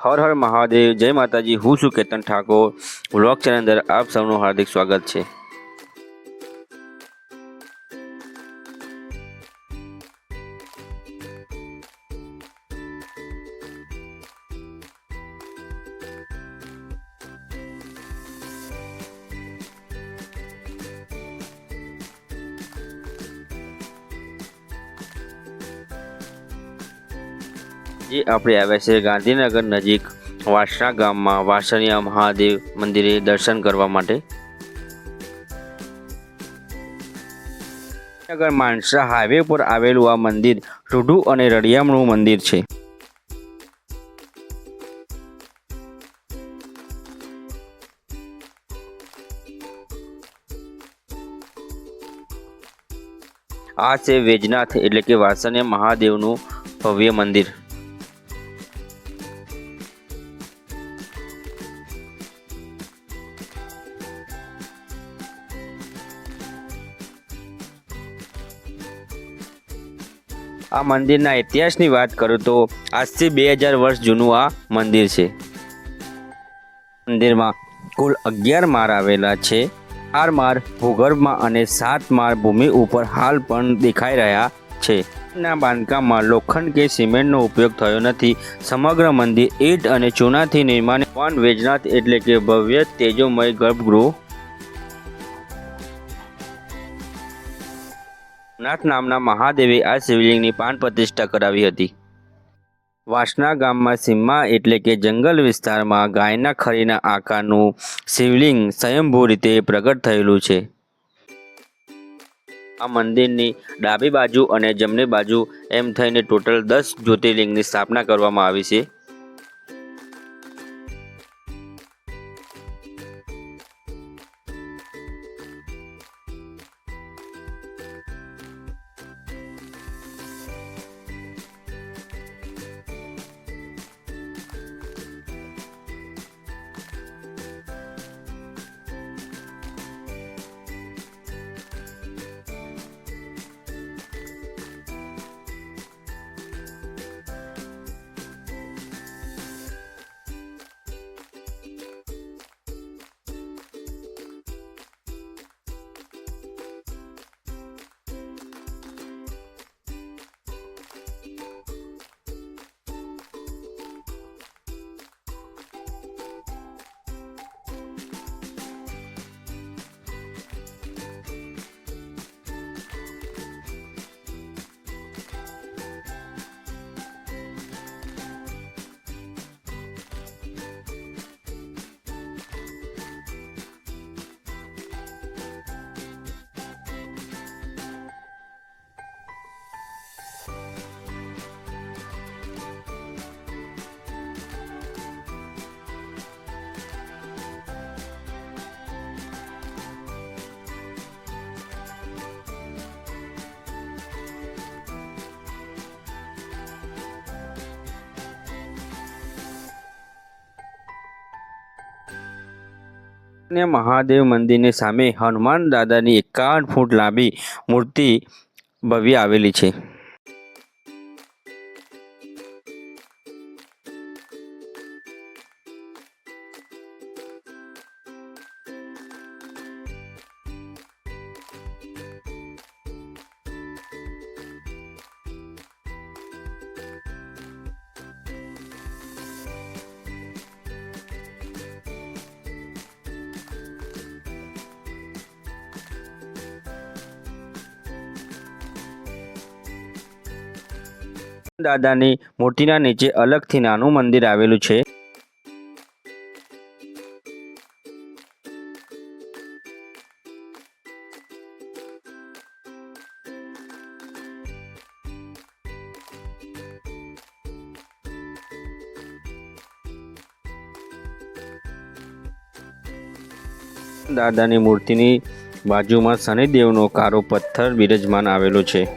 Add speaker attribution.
Speaker 1: હર હર મહાદેવ, જય માતાજી। હું છું કેતન ઠાકોર। વ્લોગ ચેનલ અંદર આપ સૌનું હાર્દિક સ્વાગત છે। જે આપણે આવ્યા છે ગાંધીનગર નજીક વાસણા ગામમાં વાસણિયા મહાદેવ મંદિરે દર્શન કરવા માટે। નગર માણસા હાઈવે પર આવેલું આ મંદિર રૂઢું અને રળિયામણું મંદિર છે। આ છે વૈજનાથ એટલે કે વાસણિયા મહાદેવનું ભવ્ય મંદિર। આ મંદિરના ઇતિહાસની વાત કરું તો આજથી 2000 વર્ષ જૂનું આ મંદિર છે। મંદિરમાં કુલ 11 માળ આવેલા છે। 4 માળ ભૂગર્ભમાં અને 7 માળ ભૂમિ ઉપર હાલ પણ દેખાઈ રહ્યા છે। ના બાંધકામમાં લોખંડ કે સિમેન્ટનો ઉપયોગ થયો નથી। સમગ્ર મંદિર ઈંટ અને ચૂનાથી નિર્માણ। ભગવાન વૈજનાથ એટલે કે ભવ્ય તેજોમય ગર્ભગૃહ। નાથ નામના મહાદેવે આ શિવલિંગની પ્રાણ પ્રતિષ્ઠા કરાવી હતી। વાસણા ગામમાં સીમા એટલે કે જંગલ વિસ્તારમાં ગાયના ખરીના આકારનું શિવલિંગ સ્વયંભૂ રીતે પ્રગટ થયેલું છે। આ મંદિરની ડાબી બાજુ અને જમણી બાજુ એમ થઈને ટોટલ 10 જ્યોતિર્લિંગની સ્થાપના કરવામાં આવી છે। મહાદેવ મંદિરની સામે હનુમાન દાદાની 51 ફૂટ લાંબી મૂર્તિ ભવ્ય આવેલી છે। દાદાની મૂર્તિના નીચે અલગથી નાનું મંદિર આવેલું છે। દાદાની મૂર્તિની બાજુમાં શનિદેવનો કાળો પથ્થર બિરાજમાન આવેલો છે।